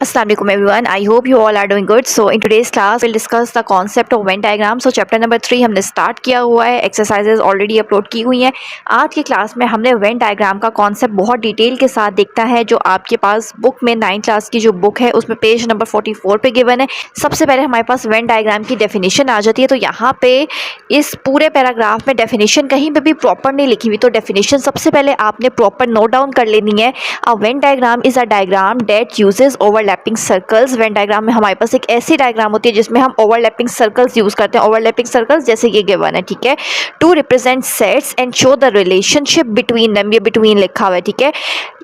Assalamualaikum everyone. I hope you all are doing good. So in today's class we'll discuss the concept of Venn diagram. So chapter number 3 हमने start किया हुआ है, exercises already upload की हुई हैं. आज की क्लास में हमने वेन डायग्राम का कॉन्सेप्ट बहुत डिटेल के साथ देखता है, जो आपके पास बुक में 9th क्लास की जो बुक है उसमें पेज नंबर 44 पे गिवन है. सबसे पहले हमारे पास वेन डायग्राम की डेफिनेशन आ जाती है. तो यहाँ पे इस पूरे पैराग्राफ में डेफिनेशन कहीं पे भी प्रॉपर नहीं लिखी हुई, तो डेफिनेशन सबसे पहले आपने प्रॉपर नोट डाउन कर लेनी है. A Venn diagram is a diagram that uses overlapping circles. Venn diagram में हमारे पास एक ऐसी डायग्राम होती है जिसमें हम ओवरलैपिंग सर्कल्स यूज करते हैं. ओवरलैपिंग सर्कल्स जैसे ये गिवन है, ठीक है, to represent sets and show the relationship between them. ये बिटवीन लिखा हुआ है, ठीक है.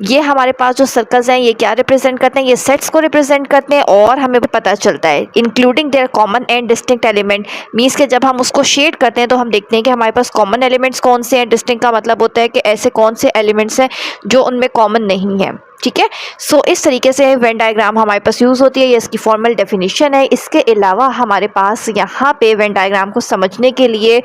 ये हमारे पास जो सर्कल्स हैं ये क्या रिप्रेजेंट करते हैं, ये सेट्स को रिप्रेजेंट करते हैं. और हमें पता चलता है including their common and distinct element. Means के जब हम उसको शेड करते हैं तो हम देखते हैं कि हमारे पास कॉमन एलिमेंट्स कौन से हैं. डिस्टिंक्ट का मतलब होता है कि ऐसे कौन से एलिमेंट्स हैं जो उनमें कॉमन नहीं है, ठीक है. सो इस तरीके से वेन डायग्राम हमारे पास यूज़ होती है. ये इसकी फॉर्मल डेफिनेशन है. इसके अलावा हमारे पास यहाँ पे वेन डायग्राम को समझने के लिए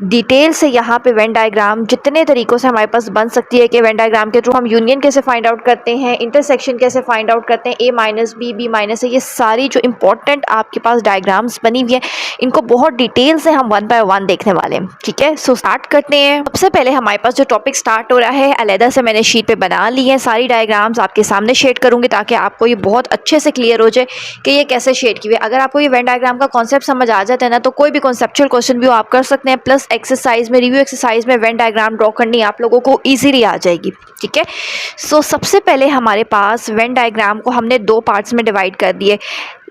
डिटेल से यहाँ पे वेन डायग्राम जितने तरीक़ों से हमारे पास बन सकती है कि वेन डायग्राम के थ्रू हम यूनियन कैसे फाइंड आउट करते हैं, इंटरसेक्शन कैसे फाइंड आउट करते हैं, ए माइनस बी, बी माइनस ए, ये सारी जो इंपॉर्टेंट आपके पास डायग्राम्स बनी हुई हैं इनको बहुत डिटेल से हम 1 बाय 1 देखने वाले हैं, ठीक है. सो स्टार्ट करते हैं. सबसे पहले हमारे पास जो टॉपिक स्टार्ट हो रहा है, अलहदा से मैंने शीट पर बना ली है. सारी डायग्राम्स आपके सामने शेड करूँगी ताकि आपको ये बहुत अच्छे से क्लियर हो जाए कि ये कैसे शेड की हुई है. अगर आपको ये वेन डायग्राम का कॉन्सेप्ट समझ आ जाता है ना, तो कोई भी कॉन्सेप्चुअल क्वेश्चन भी आप कर सकते हैं. प्लस एक्सरसाइज में, रिव्यू एक्सरसाइज में वेन डायग्राम ड्रॉ करनी आप लोगों को इजीली आ जाएगी, ठीक है. सो सबसे पहले हमारे पास वेन डायग्राम को हमने 2 पार्ट्स में डिवाइड कर दिए.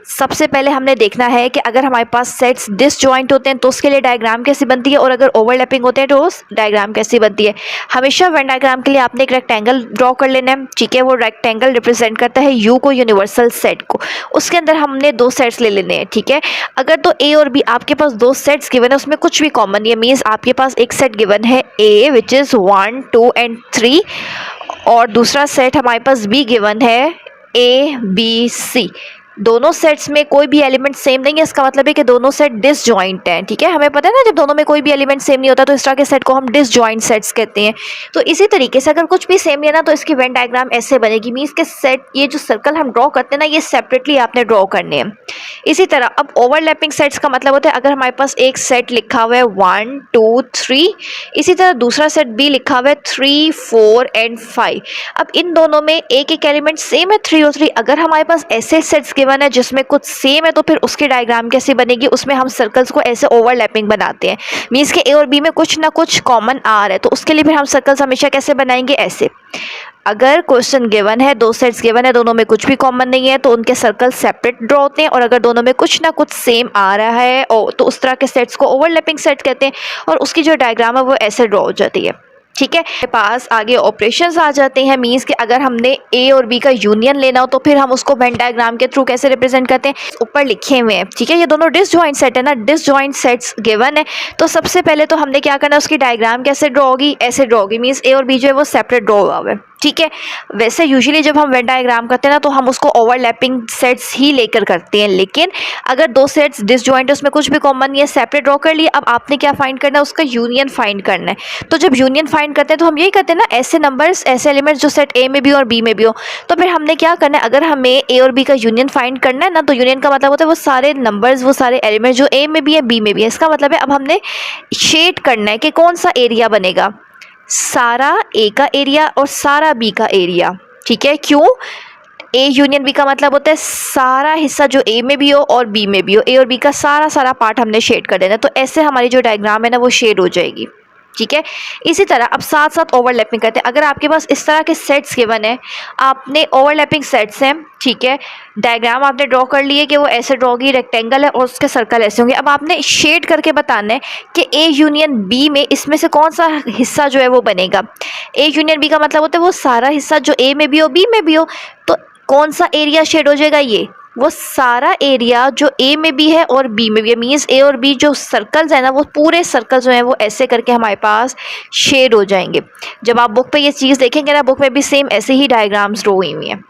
सबसे पहले हमने देखना है कि अगर हमारे पास सेट्स डिसजॉइंट होते हैं तो उसके लिए डायग्राम कैसी बनती है, और अगर ओवरलैपिंग होते हैं तो उस डायग्राम कैसी बनती है. हमेशा वेन डायग्राम के लिए आपने एक रेक्टेंगल ड्रॉ कर लेना है, ठीक है. वो रेक्टेंगल रिप्रेजेंट करता है यू को, यूनिवर्सल सेट को. उसके अंदर हमने 2 सेट्स ले लेने हैं, ठीक है. अगर तो ए और बी आपके पास 2 सेट्स गिवन है, उसमें कुछ भी कॉमन नहीं है. मीन्स आपके पास एक सेट गिवन है ए विच इज़ 1, 2 एंड 3, और दूसरा सेट हमारे पास बी गिवन है ए बी सी. दोनों सेट्स में कोई भी एलिमेंट सेम नहीं है. इसका मतलब है कि दोनों सेट डिसजॉइंट हैं, ठीक है. हमें पता है ना, जब दोनों में कोई भी एलिमेंट सेम नहीं होता तो इस तरह के सेट को हम डिसजॉइंट सेट्स कहते हैं. तो इसी तरीके से अगर कुछ भी सेम नहीं है ना, तो इसकी वेन डायग्राम ऐसे बनेगी. मीन्स के सेट, ये जो सर्कल हम ड्रॉ करते हैं ना, ये सेपरेटली आपने ड्रॉ करने हैं. इसी तरह अब ओवरलैपिंग सेट्स का मतलब होता है अगर हमारे पास एक सेट लिखा हुआ है 1, 2, 3, इसी तरह दूसरा सेट बी लिखा हुआ है 3, 4 एंड 5. अब इन दोनों में एक एक एलिमेंट सेम है 3 और 3. अगर हमारे पास ऐसे सेट्स गिवन है जिसमें कुछ सेम है तो फिर उसकी डायग्राम कैसी बनेगी, उसमें हम सर्कल्स को ऐसे ओवरलैपिंग बनाते हैं. मीन्स के ए और बी में कुछ ना कुछ कॉमन आ रहा है, तो उसके लिए फिर हम सर्कल्स हमेशा कैसे बनाएंगे, ऐसे. अगर क्वेश्चन गिवन है, 2 सेट्स गिवन है, दोनों में कुछ भी कॉमन नहीं है, तो उनके सर्कल सेपरेट ड्रॉ होते हैं. और अगर दोनों में कुछ ना कुछ सेम आ रहा है तो उस तरह के सेट्स को ओवरलैपिंग सेट कहते हैं, और उसकी जो डायग्राम है वो ऐसे ड्रॉ हो जाती है, ठीक है. मेरे पास आगे ऑपरेशंस आ जाते हैं. मीन्स कि अगर हमने ए और बी का यूनियन लेना हो तो फिर हम उसको वेन डायग्राम के थ्रू कैसे रिप्रेजेंट करते हैं, ऊपर लिखे हुए हैं, ठीक है. ये दोनों डिसजॉइंट सेट है ना, डिसजॉइंट सेट्स गिवन है. तो सबसे पहले तो हमने क्या करना है, उसकी डायग्राम कैसे ड्रॉ होगी, ऐसे ड्रॉ होगी. मीन्स ए और बी जो है वो सेपरेट ड्रॉ हुआ है, ठीक है. वैसे यूजुअली जब हम वेन डायग्राम करते हैं ना, तो हम उसको ओवरलैपिंग सेट्स ही लेकर करते हैं. लेकिन अगर 2 सेट्स डिसजॉइंट है, उसमें कुछ भी कॉमन नहीं है, सेपरेट ड्रॉ कर लिए. अब आपने क्या फाइंड करना है, उसका यूनियन फाइंड करना है. तो जब यूनियन फाइंड करते हैं तो हम यही करते हैं ना, ऐसे नंबर्स, ऐसे एलिमेंट्स जो सेट ए में भी और बी में भी हो. तो फिर हमने क्या करना है, अगर हमें ए और बी का यूनियन फाइंड करना है ना, तो यूनियन का मतलब होता है वो सारे नंबर्स, वो सारे एलिमेंट्स जो ए में भी है, बी में भी है. इसका मतलब है अब हमने शेड करना है कि कौन सा एरिया बनेगा, सारा ए का एरिया और सारा बी का एरिया, ठीक है. क्यों, ए यूनियन बी का मतलब होता है सारा हिस्सा जो ए में भी हो और बी में भी हो. ए और बी का सारा सारा पार्ट हमने शेड कर देना. तो ऐसे हमारी जो डायग्राम है ना वो शेड हो जाएगी, ठीक है. इसी तरह अब साथ साथ ओवरलैपिंग करते हैं. अगर आपके पास इस तरह के सेट्स गिवन है, आपने ओवरलैपिंग सेट्स हैं, ठीक है. डायग्राम आपने ड्रॉ कर लिए कि वो ऐसे ड्रॉ होगी, रेक्टेंगल है और उसके सर्कल ऐसे होंगे. अब आपने शेड करके बताना है कि ए यूनियन बी में इसमें से कौन सा हिस्सा जो है वो बनेगा. ए यूनियन बी का मतलब होता है वो सारा हिस्सा जो ए में भी हो, बी में भी हो. तो कौन सा एरिया शेड हो जाएगा, ये वो सारा एरिया जो ए में भी है और बी में भी है. मीन्स ए और बी जो सर्कल्स है ना, वो पूरे सर्कल जो हैं वो ऐसे करके हमारे पास शेड हो जाएंगे. जब आप बुक पे ये चीज़ देखेंगे ना, बुक में भी सेम ऐसे ही डायग्राम्स ड्रॉ हुई हुई हैं.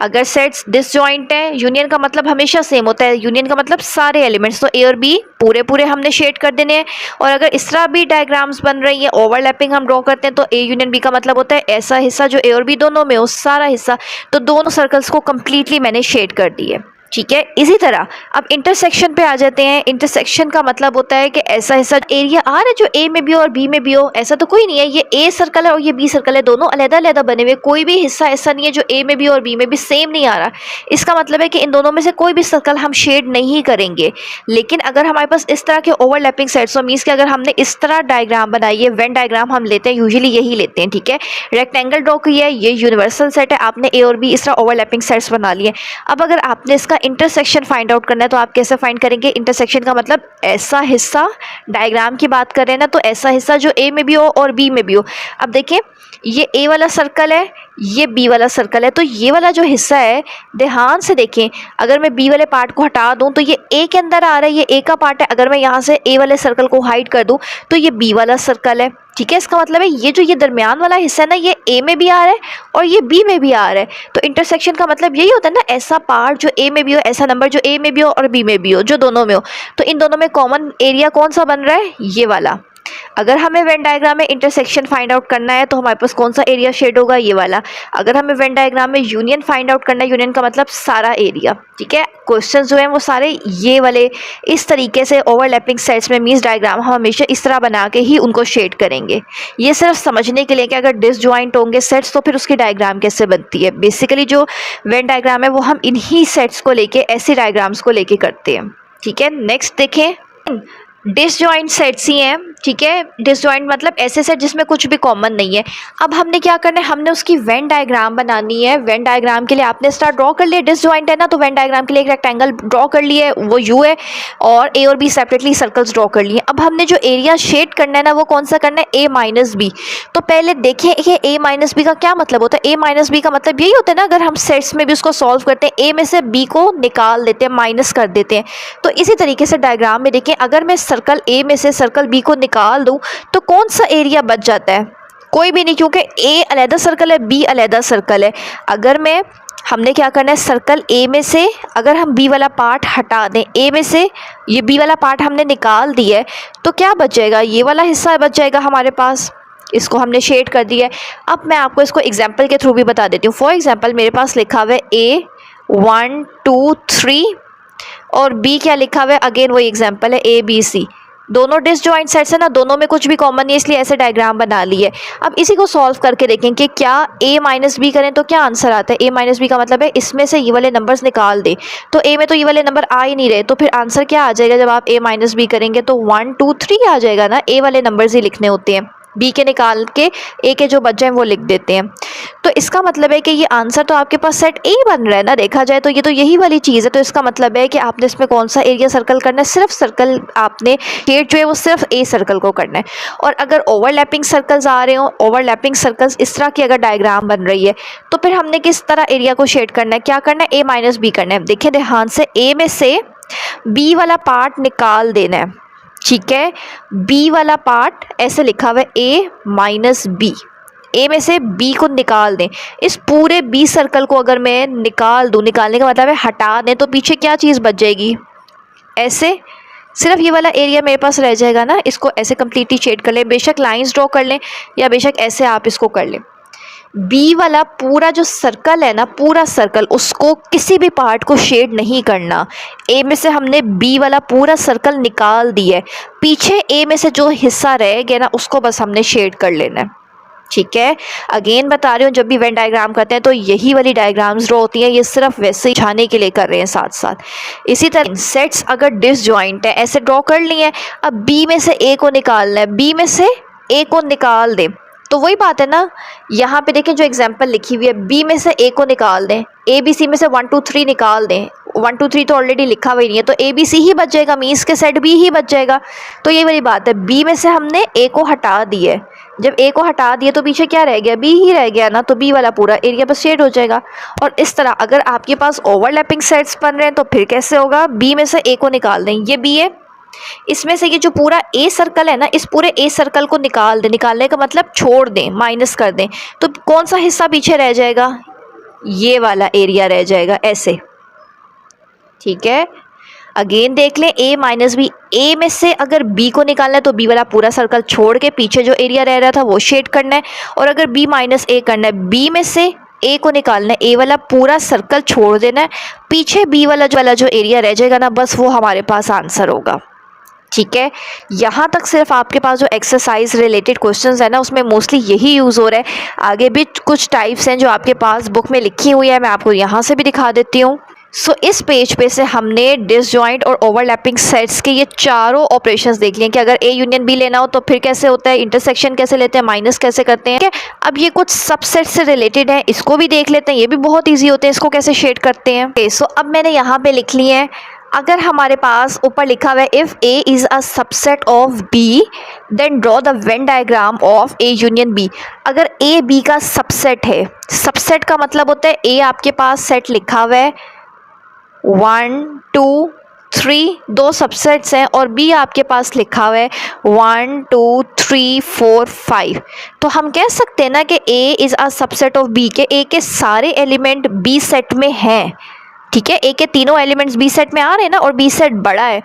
अगर सेट्स डिसजॉइंट है, यूनियन का मतलब हमेशा सेम होता है, यूनियन का मतलब सारे एलिमेंट्स, तो ए और बी पूरे पूरे हमने शेड कर देने हैं। और अगर इस तरह भी डायग्राम्स बन रही है, ओवरलैपिंग हम ड्रॉ करते हैं, तो ए यूनियन बी का मतलब होता है ऐसा हिस्सा जो ए और बी दोनों में हो, सारा हिस्सा। तो दोनों सर्कल्स को कंप्लीटली मैंने शेड कर दी है, ठीक है। इसी तरह अब इंटरसेक्शन पे आ जाते हैं। इंटरसेक्शन का मतलब होता है कि ऐसा हिस्सा एरिया आ रहा है जो ए में भी हो और बी में भी हो, ऐसा तो कोई नहीं है, ये ए सर्कल है और ये बी सर्कल है, दोनों अलग-अलग बने हुए, कोई भी हिस्सा ऐसा नहीं है जो ए में भी और बी में भी सेम नहीं आ रहा। इसका मतलब है कि इन दोनों में से कोई भी सर्कल हम शेड नहीं करेंगे। लेकिन अगर हमारे पास इस तरह के ओवरलैपिंग सेट्स हो, मीन्स कि अगर हमने इस तरह डायग्राम बनाई है, वेन डायग्राम हम लेते हैं, यूजुअली यही लेते हैं, ठीक है। रेक्टेंगल ड्रॉ किया है, ये यूनिवर्सल सेट है, आपने ए और बी इस तरह ओवरलैपिंग सेट्स बना लिए। अब अगर आपने इसका इंटरसेक्शन फाइंड आउट करना है तो आप कैसे फाइंड करेंगे? इंटरसेक्शन का मतलब ऐसा हिस्सा, डायग्राम की बात करें ना, तो ऐसा हिस्सा जो ए में भी हो और बी में भी हो। अब देखिए, ये ए वाला सर्कल है, ये बी वाला सर्कल है, तो ये वाला जो हिस्सा है, ध्यान से देखें, अगर मैं बी वाले पार्ट को हटा दूं तो ये ए के अंदर आ रहा है, ये ए का पार्ट है। अगर मैं यहाँ से ए वाले सर्कल को हाइड कर दूं तो ये बी वाला सर्कल है, ठीक है। इसका मतलब है ये जो ये दरमियान वाला हिस्सा है ना, ये ए में भी आ रहा है और ये बी में भी आ रहा है। तो इंटरसेक्शन का मतलब यही होता है ना, ऐसा पार्ट जो ए में भी हो, ऐसा नंबर जो ए में भी हो और बी में भी हो, जो दोनों में हो। तो इन दोनों में कॉमन एरिया कौन सा बन रहा है? ये वाला। अगर हमें वेन डायग्राम में इंटरसेक्शन फाइंड आउट करना है तो हमारे पास कौन सा एरिया शेड होगा? ये वाला। अगर हमें वेन डायग्राम में यूनियन फाइंड आउट करना है, यूनियन का मतलब सारा एरिया, ठीक है। क्वेश्चन जो हैं वो सारे ये वाले इस तरीके से ओवरलैपिंग सेट्स में, मीन्स डायग्राम हम हमेशा इस तरह बना के ही उनको शेड करेंगे। ये सिर्फ समझने के लिए कि अगर डिसजॉइंट होंगे सेट्स तो फिर उसकी डायग्राम कैसे बनती है। बेसिकली जो वेन डायग्राम है वो हम इन्हीं सेट्स को लेके, ऐसे डायग्राम्स को लेके करते हैं, ठीक है। नेक्स्ट देखें, डिसजॉइंट सेट्स ही हैं, ठीक है। डिसजॉइंट मतलब ऐसे सेट जिसमें कुछ भी कॉमन नहीं है। अब हमने क्या करना है, हमने उसकी वेन डायग्राम बनानी है। वेन डायग्राम के लिए आपने स्टार ड्रॉ कर लिया, डिसजॉइंट है ना, तो वेन डायग्राम के लिए एक रेक्टेंगल ड्रॉ कर लिए, वो यू है, और ए और बी सेपरेटली सर्कल्स ड्रॉ कर लिए। अब हमने जो एरिया शेड करना है ना, वो कौन सा करना है? ए माइनस बी। तो पहले देखें कि ए माइनस बी का क्या मतलब होता है। ए माइनस बी का मतलब यही होता है ना, अगर हम सेट्स में भी उसको सॉल्व करते हैं, ए में से बी को निकाल देते हैं, माइनस कर देते हैं। तो इसी तरीके से डायग्राम में देखें, अगर मैं सर्कल ए में से सर्कल बी को निकाल दूं तो कौन सा एरिया बच जाता है? कोई भी नहीं, क्योंकि ए अलहदा सर्कल है, बी अलहदा सर्कल है। अगर मैं, हमने क्या करना है, सर्कल ए में से अगर हम बी वाला पार्ट हटा दें, ए में से ये बी वाला पार्ट हमने निकाल दिया है, तो क्या बच जाएगा? ये वाला हिस्सा बच जाएगा हमारे पास। इसको हमने शेड कर दिया है। अब मैं आपको इसको एग्जाम्पल के थ्रू भी बता देती हूँ। फॉर एग्जाम्पल मेरे पास लिखा हुआ है ए 1 2 3 और बी क्या लिखा हुआ है, अगेन वही एग्जाम्पल है ए बी सी। दोनों डिसजॉइंट सेट्स है ना, दोनों में कुछ भी कॉमन नहीं है, इसलिए ऐसे डायग्राम बना ली है। अब इसी को सॉल्व करके देखें कि क्या a माइनस बी करें तो क्या आंसर आता है। a माइनस बी का मतलब है इसमें से ये वाले नंबर्स निकाल दे, तो a में तो ये वाले नंबर आ ही नहीं रहे, तो फिर आंसर क्या आ जाएगा? जब आप a माइनस बी करेंगे तो 1 2 3 आ जाएगा ना। a वाले नंबर्स ही लिखने होते हैं, बी के निकाल के ए के जो बच जाए वो लिख देते हैं। तो इसका मतलब है कि ये आंसर तो आपके पास सेट ए बन रहा है ना, देखा जाए तो ये तो यही वाली चीज़ है। तो इसका मतलब है कि आपने इसमें कौन सा एरिया सर्कल करना है? सिर्फ सर्कल, आपने शेड जो है वो सिर्फ ए सर्कल को करना है। और अगर ओवरलैपिंग सर्कल्स आ रहे हो, ओवरलैपिंग सर्कल्स इस तरह की अगर डायग्राम बन रही है, तो फिर हमने किस तरह एरिया को शेड करना है? क्या करना है? ए माइनस बी करना है। देखिए ध्यान से, ए में से बी वाला पार्ट निकाल देना है, ठीक है। बी वाला पार्ट ऐसे लिखा हुआ है ए माइनस बी, ए में से बी को निकाल दें। इस पूरे बी सर्कल को अगर मैं निकाल दूं, निकालने का मतलब है हटा दें, तो पीछे क्या चीज़ बच जाएगी? ऐसे सिर्फ ये वाला एरिया मेरे पास रह जाएगा ना। इसको ऐसे कम्प्लीटली शेड कर लें, बेशक लाइंस ड्रॉ कर लें या बेशक ऐसे आप इसको कर लें। बी वाला पूरा जो सर्कल है ना, पूरा सर्कल, उसको किसी भी पार्ट को शेड नहीं करना। ए में से हमने बी वाला पूरा सर्कल निकाल दिया है, पीछे ए में से जो हिस्सा रह गया ना, उसको बस हमने शेड कर लेना है, ठीक है। अगेन बता रही हूँ, जब भी वेन डायग्राम करते हैं तो यही वाली डायग्राम्स ड्रॉ होती हैं, ये सिर्फ वैसे ही दिखाने के लिए कर रहे हैं साथ साथ। इसी तरह सेट्स अगर डिसजॉइंट है, ऐसे ड्रॉ कर लिए हैं। अब बी में से ए को निकालना है, बी में से ए को निकाल दें, तो वही बात है ना। यहाँ पे देखें जो एग्जांपल लिखी हुई है, बी में से ए को निकाल दें, ए बी सी में से 1 2 3 निकाल दें। 1 2 3 तो ऑलरेडी लिखा हुआ ही नहीं है, तो ए बी सी ही बच जाएगा, मीन्स के सेट बी ही बच जाएगा। तो ये वाली बात है, बी में से हमने ए को हटा दिया है। जब ए को हटा दिया तो पीछे क्या रह गया? बी ही रह गया ना, तो बी वाला पूरा एरिया बस शेड हो जाएगा। और इस तरह अगर आपके पास ओवरलैपिंग सेट्स बन रहे हैं तो फिर कैसे होगा? बी में से ए को निकाल दें, ये बी है, इसमें से ये जो पूरा ए सर्कल है ना, इस पूरे ए सर्कल को निकाल दें। निकालने का मतलब छोड़ दें, माइनस कर दें, तो कौन सा हिस्सा पीछे रह जाएगा? ये वाला एरिया रह जाएगा ऐसे, ठीक है। अगेन देख लें a माइनस बी, ए में से अगर b को निकालना है तो b वाला पूरा सर्कल छोड़ के पीछे जो एरिया रह रहा था वो शेड करना है, और अगर b माइनस ए करना है, b में से a को निकालना है, a वाला पूरा सर्कल छोड़ देना है, पीछे b वाला जो एरिया रह जाएगा ना, बस वो हमारे पास आंसर होगा, ठीक है। यहाँ तक सिर्फ आपके पास जो एक्सरसाइज रिलेटेड क्वेश्चंस है ना उसमें मोस्टली यही यूज़ हो रहा है। आगे भी कुछ टाइप्स हैं जो आपके पास बुक में लिखी हुई है, मैं आपको यहाँ से भी दिखा देती हूँ। सो इस पेज पे से हमने डिसजॉइंट और ओवरलैपिंग सेट्स के ये चारों ऑपरेशंस देख लिए कि अगर ए यूनियन बी लेना हो तो फिर कैसे होता है, इंटरसेक्शन कैसे लेते हैं, माइनस कैसे करते हैं। अब ये कुछ सबसेट से रिलेटेड है, इसको भी देख लेते हैं, ये भी बहुत ईजी होते हैं, इसको कैसे शेड करते हैं। सो अब मैंने यहाँ पे लिख लिए हैं, अगर हमारे पास ऊपर लिखा हुआ है if A is a subset of B then draw the Venn diagram of A union B. अगर ए बी का सबसेट है, सबसेट का मतलब होता है ए आपके पास सेट लिखा हुआ है 1 2 3, दो सबसेट्स हैं, और बी आपके पास लिखा हुआ है 1 2 3 4 5, तो हम कह सकते हैं ना कि A is a subset of B, के ए के सारे एलिमेंट बी सेट में हैं, ठीक है। ए के तीनों एलिमेंट्स बी सेट में आ रहे हैं ना, और बी सेट बड़ा है,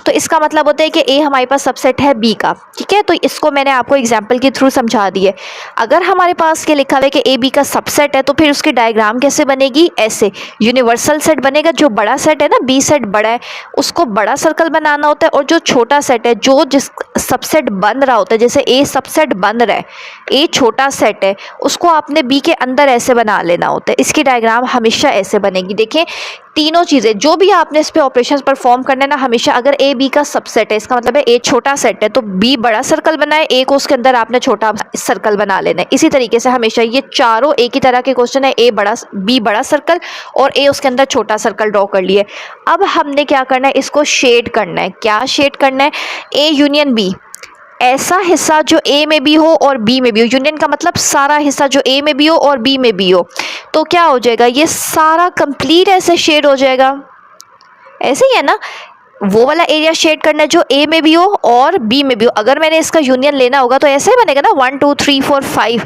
तो इसका मतलब होता है कि ए हमारे पास सबसेट है बी का, ठीक है। तो इसको मैंने आपको एग्जांपल के थ्रू समझा दिया। अगर हमारे पास के लिखा हुआ है कि ए बी का सबसेट है, तो फिर उसकी डायग्राम कैसे बनेगी, ऐसे यूनिवर्सल सेट बनेगा। जो बड़ा सेट है ना, बी सेट बड़ा है, उसको बड़ा सर्कल बनाना होता है, और जो छोटा सेट है, जो जिस सबसेट बन रहा होता है, जैसे ए सबसेट बन रहा है, ए छोटा सेट है, उसको आपने बी के अंदर ऐसे बना लेना होता है। इसकी डायग्राम हमेशा ऐसे बनेगी। देखें तीनों चीज़ें जो भी आपने इस पे ऑपरेशंस परफॉर्म करने ना, हमेशा अगर ए बी का सबसेट है, इसका मतलब है ए छोटा सेट है, तो बी बड़ा सर्कल बनाए, ए को उसके अंदर आपने छोटा सर्कल बना लेना है। इसी तरीके से हमेशा ये चारों एक ही तरह के क्वेश्चन है, ए बड़ा बी बड़ा सर्कल और ए उसके अंदर छोटा सर्कल ड्रॉ कर लिए। अब हमने क्या करना है, इसको शेड करना है। क्या शेड करना है, ए यूनियन बी, ऐसा हिस्सा जो ए में भी हो और बी में भी हो, यूनियन का मतलब सारा हिस्सा जो ए में भी हो और बी में भी हो, तो क्या हो जाएगा, ये सारा कंप्लीट ऐसे शेड हो जाएगा। ऐसे ही है ना, वो वाला एरिया शेड करना है जो ए में भी हो और बी में भी हो। अगर मैंने इसका यूनियन लेना होगा तो ऐसे ही बनेगा ना, 1 2 3 4 5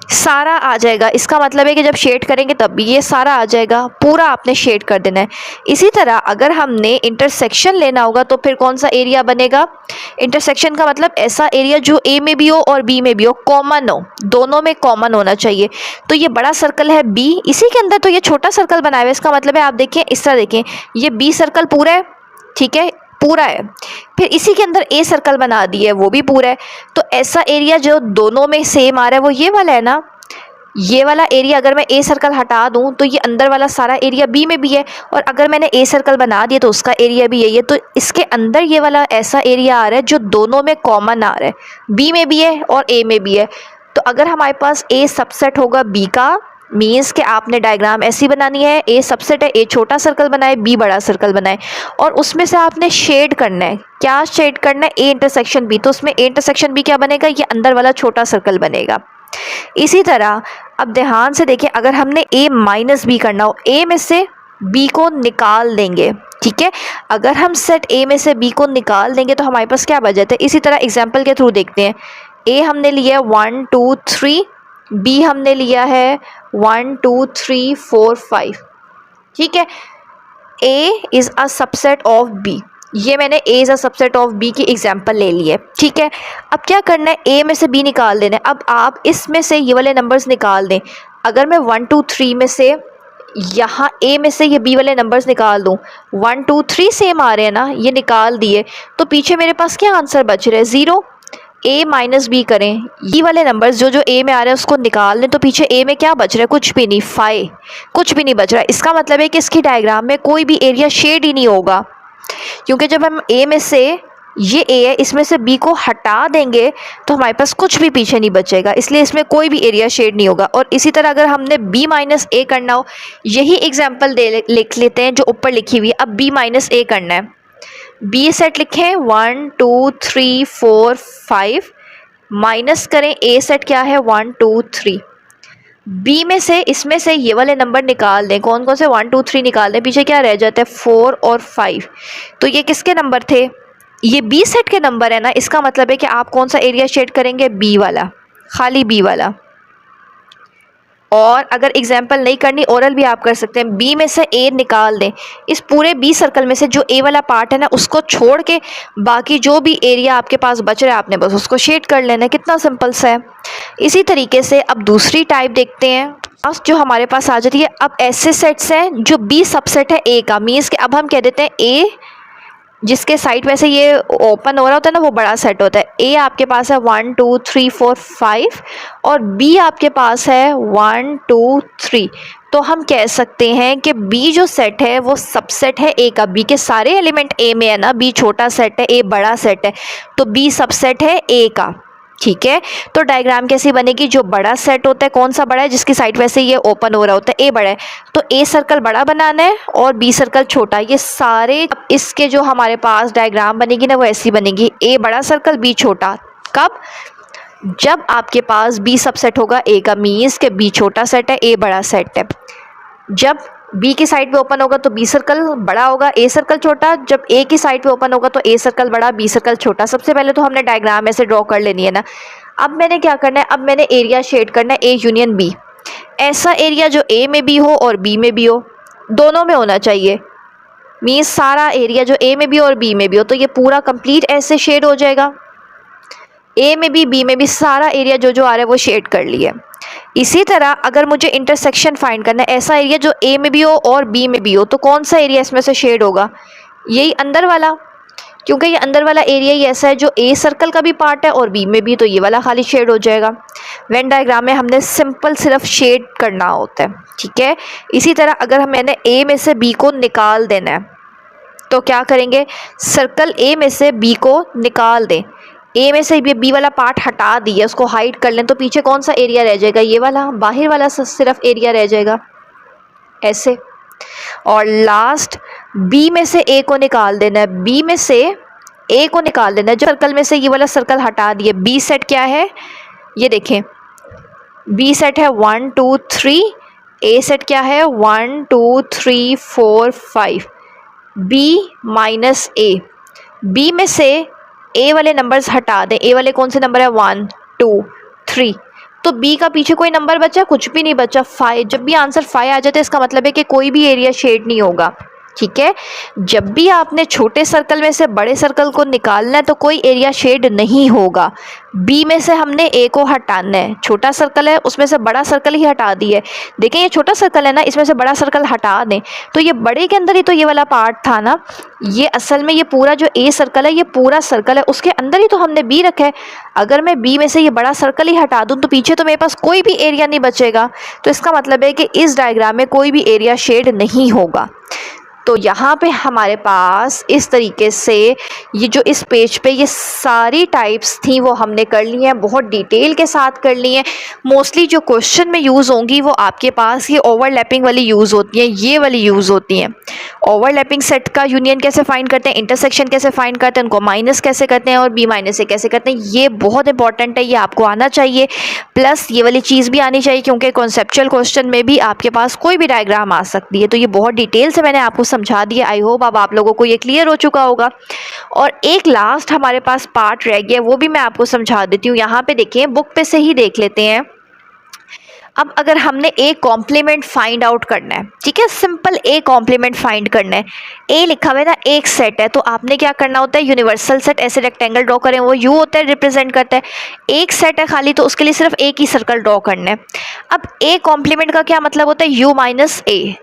सारा आ जाएगा। इसका मतलब है कि जब शेड करेंगे तब भी ये सारा आ जाएगा, पूरा आपने शेड कर देना है। इसी तरह अगर हमने इंटरसेक्शन लेना होगा तो फिर कौन सा एरिया बनेगा, इंटरसेक्शन का मतलब ऐसा एरिया जो ए में भी हो और बी में भी हो, कॉमन हो, दोनों में कॉमन होना चाहिए। तो ये बड़ा सर्कल है बी, इसी के अंदर तो ये छोटा सर्कल बनाया हुआ है। इसका मतलब है आप देखें इस तरह देखें, ये बी सर्कल पूरा है, ठीक है, पूरा है, फिर इसी के अंदर ए सर्कल बना दिया है, वो भी पूरा है। तो ऐसा एरिया जो दोनों में सेम आ रहा है वो ये वाला है ना, ये वाला एरिया अगर मैं ए सर्कल हटा दूं तो ये अंदर वाला सारा एरिया बी में भी है, और अगर मैंने ए सर्कल बना दिया तो उसका एरिया भी यही है। तो इसके अंदर ये वाला ऐसा एरिया आ रहा है जो दोनों में कॉमन आ रहा है, बी में भी है और ए में भी है। तो अगर हमारे पास ए सबसेट होगा बी का, मीन्स कि आपने डायग्राम ऐसी बनानी है, ए सबसेट है, ए छोटा सर्कल बनाए, बी बड़ा सर्कल बनाए, और उसमें से आपने शेड करना है। क्या शेड करना है, ए इंटरसेक्शन बी, तो उसमें ए इंटरसेक्शन बी क्या बनेगा, ये अंदर वाला छोटा सर्कल बनेगा। इसी तरह अब ध्यान से देखें, अगर हमने ए माइनस बी करना हो, ए में से बी को निकाल देंगे, ठीक है। अगर हम सेट ए में से बी को निकाल देंगे तो हमारे पास क्या बच जाता है। इसी तरह एग्जाम्पल के थ्रू देखते हैं, ए हमने लिया है 1 2 3, बी हमने लिया है 1 2 3 4 5, ठीक है। A is a subset of B, ये मैंने A is a subset of B की एग्जांपल ले ली है, ठीक है। अब क्या करना है, ए में से बी निकाल देना है। अब आप इसमें से ये वाले नंबर्स निकाल दें। अगर मैं 1 2 3 में से यहाँ ए में से ये बी वाले नंबर्स निकाल दूँ, 1 2 3 सेम आ रहे हैं ना, ये निकाल दिए, तो पीछे मेरे पास क्या आंसर बच रहा है, 0। ए माइनस बी करें, ये वाले नंबर्स जो जो ए में आ रहे हैं उसको निकाल लें, तो पीछे ए में क्या बच रहा है, कुछ भी नहीं, 5, कुछ भी नहीं बच रहा है। इसका मतलब है कि इसकी डायग्राम में कोई भी एरिया शेड ही नहीं होगा, क्योंकि जब हम ए में से ये ए है इसमें से बी को हटा देंगे तो हमारे पास कुछ भी पीछे नहीं बचेगा, इसलिए इसमें कोई भी एरिया शेड नहीं होगा। और इसी तरह अगर हमने बी माइनस ए करना हो, यही एग्जाम्पल लिख लेते हैं जो ऊपर लिखी हुई है। अब बी माइनस ए करना है, बी सेट लिखें 1 2 3 4 5, माइनस करें ए सेट क्या है 1 2 3, बी में से इसमें से ये वाले नंबर निकाल दें, कौन कौन से 1 2 3 निकाल दें, पीछे क्या रह जाता है 4 और 5। तो ये किसके नंबर थे, ये बी सेट के नंबर है ना। इसका मतलब है कि आप कौन सा एरिया शेड करेंगे, बी वाला, खाली बी वाला। और अगर एग्जाम्पल नहीं करनी ओरल भी आप कर सकते हैं। बी में से ए निकाल दें, इस पूरे बी सर्कल में से जो ए वाला पार्ट है ना उसको छोड़ के बाकी जो भी एरिया आपके पास बच रहा है आपने बस उसको शेड कर लेना है। कितना सिंपल सा है। इसी तरीके से अब दूसरी टाइप देखते हैं। लास्ट जो हमारे पास आ जाती है, अब ऐसे सेट्स हैं जो बी सबसेट है ए का, मीन्स कि अब हम कह देते हैं ए जिसके साइड वैसे ये ओपन हो रहा होता है ना वो बड़ा सेट होता है। ए आपके पास है 1 2 3 4 5 और बी आपके पास है 1 2 3। तो हम कह सकते हैं कि बी जो सेट है वो सबसेट है ए का। बी के सारे एलिमेंट ए में है ना, बी छोटा सेट है ए बड़ा सेट है, तो बी सबसेट है ए का। ठीक है, तो डायग्राम कैसी बनेगी, जो बड़ा सेट होता है कौन सा बड़ा है, जिसकी साइड वैसे ये ओपन हो रहा होता है ए बड़ा है, तो ए सर्कल बड़ा बनाना है और बी सर्कल छोटा। ये सारे इसके जो हमारे पास डायग्राम बनेगी ना वो ऐसी बनेगी, ए बड़ा सर्कल बी छोटा। कब, जब आपके पास बी सबसेट होगा ए का, मीन्स के बी छोटा सेट है ए बड़ा सेट है। जब बी की साइड पे ओपन होगा तो बी सर्कल बड़ा होगा ए सर्कल छोटा। जब ए की साइड पे ओपन होगा तो ए सर्कल बड़ा बी सर्कल छोटा। सबसे पहले तो हमने डायग्राम ऐसे ड्रॉ कर लेनी है ना। अब मैंने क्या करना है, अब मैंने एरिया शेड करना है ए यूनियन बी। ऐसा एरिया जो ए में भी हो और बी में भी हो, दोनों में होना चाहिए। मीन्स सारा एरिया जो ए में भी और बी में भी हो, तो ये पूरा कंप्लीट ऐसे शेड हो जाएगा। ए में भी बी में भी सारा एरिया जो जो आ रहा है वो शेड कर लिया। इसी तरह अगर मुझे इंटरसेक्शन फाइंड करना है, ऐसा एरिया जो ए में भी हो और बी में भी हो, तो कौन सा एरिया इसमें से शेड होगा, यही अंदर वाला, क्योंकि ये अंदर वाला एरिया ही ऐसा है जो ए सर्कल का भी पार्ट है और बी में भी, तो ये वाला खाली शेड हो जाएगा। वेन डायग्राम में हमने सिंपल सिर्फ शेड करना होता है। ठीक है, इसी तरह अगर मैंने ए में से बी को निकाल देना है तो क्या करेंगे, सर्कल ए में से बी को निकाल दें। ए में से बी वाला पार्ट हटा दिया, उसको हाइड कर लें, तो पीछे कौन सा एरिया रह जाएगा, ये वाला बाहर वाला सिर्फ एरिया रह जाएगा ऐसे। और लास्ट बी में से ए को निकाल देना है, बी में से ए को निकाल देना है। जो सर्कल में से ये वाला सर्कल हटा दिया, बी सेट क्या है ये देखें, बी सेट है 1 2 3, ए सेट क्या है 1 2 3 4 5, बी माइनस ए। बी में से ए वाले नंबर्स हटा दें, ए वाले कौन से नंबर है 1 2 3, तो बी का पीछे कोई नंबर बचा, कुछ भी नहीं बचा 5। जब भी आंसर 5 आ जाता है इसका मतलब है कि कोई भी एरिया शेड नहीं होगा। ठीक है, जब भी आपने छोटे सर्कल में से बड़े सर्कल को निकालना है तो कोई एरिया शेड नहीं होगा। बी में से हमने ए को हटाना है, छोटा सर्कल है उसमें से बड़ा सर्कल ही हटा दिया है। देखें ये छोटा सर्कल है ना, इसमें से बड़ा सर्कल हटा दें, तो ये बड़े के अंदर ही तो ये वाला पार्ट था ना। ये असल में ये पूरा जो ए सर्कल है ये पूरा सर्कल है, उसके अंदर ही तो हमने बी रखा है। अगर मैं बी में से ये बड़ा सर्कल ही हटा दूँ तो पीछे तो मेरे पास कोई भी एरिया नहीं बचेगा। तो इसका मतलब है कि इस डायग्राम में कोई भी एरिया शेड नहीं होगा। तो यहाँ पे हमारे पास इस तरीके से ये जो इस पेज पे ये सारी टाइप्स थी वो हमने कर ली हैं, बहुत डिटेल के साथ कर ली हैं। मोस्टली जो क्वेश्चन में यूज़ होंगी वो आपके पास ये ओवरलैपिंग वाली यूज़ होती हैं, ये वाली यूज़ होती हैं। ओवरलैपिंग सेट का यूनियन कैसे फाइंड करते हैं, इंटरसेक्शन कैसे फाइंड करते हैं, उनको माइनस कैसे करते हैं और बी माइनस से कैसे करते हैं, ये बहुत इंपॉर्टेंट है, ये आपको आना चाहिए। प्लस ये वाली चीज़ भी आनी चाहिए क्योंकि कॉन्सेप्चुअल क्वेश्चन में भी आपके पास कोई भी डायग्राम आ सकती है। तो ये बहुत डिटेल से मैंने आपको समझा दिया। आई होप अब आप लोगों को ये क्लियर हो चुका होगा। और एक लास्ट हमारे पास पार्ट रह गया, वो भी मैं आपको समझा देती हूँ। यहाँ पे देखिए, बुक पे से ही देख लेते हैं। अब अगर हमने ए कॉम्प्लीमेंट फाइंड आउट करना है, ठीक है, सिंपल ए कॉम्प्लीमेंट फाइंड करना है। ए लिखा हुआ है ना, एक सेट है, तो आपने क्या करना होता है, यूनिवर्सल सेट ऐसे रेक्टेंगल ड्रॉ करें, वो यू होता है, रिप्रेजेंट करता है। एक सेट है खाली, तो उसके लिए सिर्फ एक ही सर्कल ड्रॉ करना है। अब ए कॉम्प्लीमेंट का क्या मतलब होता है, यू माइनस ए।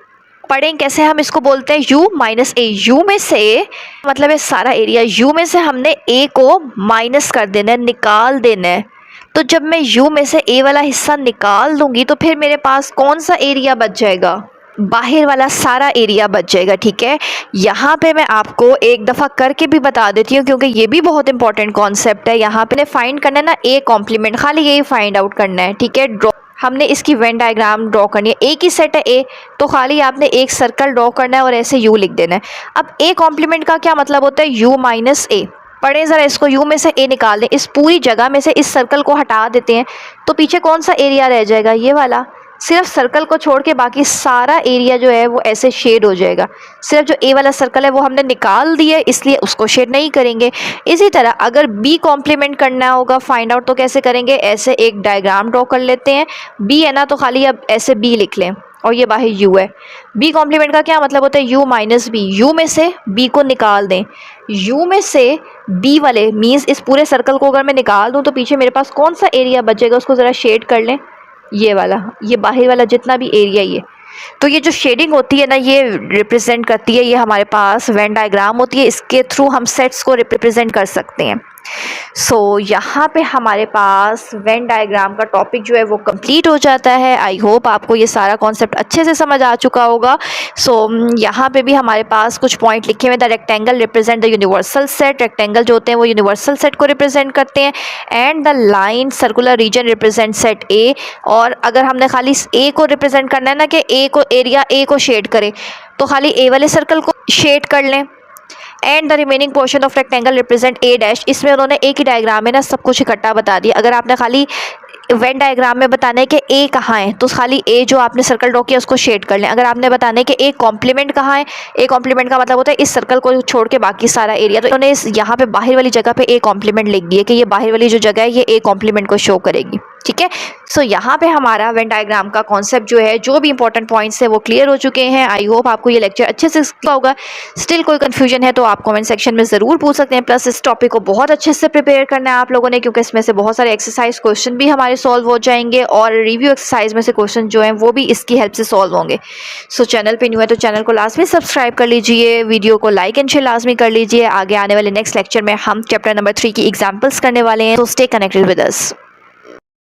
पढ़ें कैसे, हम इसको बोलते हैं u माइनस ए। यू में से मतलब है सारा एरिया, यू में से हमने a को माइनस कर देना है, निकाल देना है। तो जब मैं u में से a वाला हिस्सा निकाल दूंगी तो फिर मेरे पास कौन सा एरिया बच जाएगा, बाहर वाला सारा एरिया बच जाएगा। ठीक है, यहाँ पे मैं आपको एक दफ़ा करके भी बता देती हूँ क्योंकि ये भी बहुत इंपॉर्टेंट कॉन्सेप्ट है। यहाँ पे फाइंड करना है ना ए कॉम्प्लीमेंट, खाली यही फाइंड आउट करना है। ठीक है, ड्रॉ हमने इसकी वेन डायग्राम ड्रॉ करनी है। एक ही सेट है ए, तो खाली आपने एक सर्कल ड्रॉ करना है और ऐसे यू लिख देना है। अब ए कॉम्प्लीमेंट का क्या मतलब होता है, यू माइनस ए। पढ़ें ज़रा इसको, यू में से ए निकाल दें, इस पूरी जगह में से इस सर्कल को हटा देते हैं, तो पीछे कौन सा एरिया रह जाएगा, ये वाला। सिर्फ सर्कल को छोड़ के बाकी सारा एरिया जो है वो ऐसे शेड हो जाएगा। सिर्फ जो ए वाला सर्कल है वो हमने निकाल दिया है, इसलिए उसको शेड नहीं करेंगे। इसी तरह अगर बी कॉम्प्लीमेंट करना होगा फाइंड आउट, तो कैसे करेंगे, ऐसे एक डायग्राम ड्रॉ कर लेते हैं। बी है ना, तो खाली अब ऐसे बी लिख लें और ये बाहर यू है। बी कॉम्प्लीमेंट का क्या मतलब होता है, यू माइनस बी। यू में से बी को निकाल दें। यू में से बी वाले मीन्स इस पूरे सर्कल को अगर मैं निकाल दूं तो पीछे मेरे पास कौन सा एरिया बचेगा, उसको ज़रा शेड कर लें। ये वाला, ये बाहर वाला जितना भी एरिया, ये तो ये जो शेडिंग होती है ना, ये रिप्रेजेंट करती है, ये हमारे पास वेन डायग्राम होती है। इसके थ्रू हम सेट्स को रिप्रेजेंट कर सकते हैं। सो यहाँ पे हमारे पास वेन डायग्राम का टॉपिक जो है वो कंप्लीट हो जाता है। आई होप आपको ये सारा कॉन्सेप्ट अच्छे से समझ आ चुका होगा। सो यहाँ पे भी हमारे पास कुछ पॉइंट लिखे हुए। The rectangle represent the universal set. Rectangle जो होते हैं वो यूनिवर्सल सेट को रिप्रेजेंट करते हैं। And the line circular region represent set ए। और अगर हमने खाली ए को रिप्रेजेंट करना है ना, कि ए को एरिया ए को शेड करे, तो खाली ए वाले सर्कल को शेड कर लें। And the remaining portion of rectangle represent a dash. इसमें उन्होंने एक ही डायग्राम में ना सब कुछ इकट्ठा बता दिया। अगर आपने खाली वेन डायग्राम में बताना है कि ए कहाँ है, तो खाली ए जो आपने सर्कल ड्रॉ किया उसको शेड कर लें। अगर आपने बताना है कि ए कॉम्प्लीमेंट कहाँ है, ए कॉम्प्लीमेंट का मतलब होता है इस सर्कल को छोड़ के बाकी सारा एरिया, तो इन्होंने इस यहाँ पे बाहर वाली जगह पे ए कॉम्प्लीमेंट लिख दिए कि ये बाहर वाली जो जगह है ये ए कॉम्प्लीमेंट को शो करेगी। ठीक है, सो यहाँ पे हमारा वेन डायग्राम का कॉन्सेप्ट जो है, जो भी इंपॉर्टेंट पॉइंट्स है वो क्लियर हो चुके हैं। आई होप आपको ये लेक्चर अच्छे से सीखा होगा। स्टिल कोई कन्फ्यूजन है तो आप कमेंट सेक्शन में ज़रूर पूछ सकते हैं। प्लस इस टॉपिक को बहुत अच्छे से प्रिपेयर करना है आप लोगों ने, क्योंकि इसमें से बहुत सारे एक्सरसाइज क्वेश्चन भी हमारे सॉल्व हो जाएंगे और रिव्यू एक्सरसाइज में से क्वेश्चन जो हैं वो भी इसकी हेल्प से सॉल्व होंगे। सो चैनल पे न्यू है तो चैनल को लाजमी सब्सक्राइब कर लीजिए, वीडियो को लाइक एंड शेयर लाजमी कर लीजिए। आगे आने वाले नेक्स्ट लेक्चर में हम चैप्टर नंबर 3 की एग्जाम्पल्स करने वाले हैं, तो स्टे कनेक्टेड विद अस।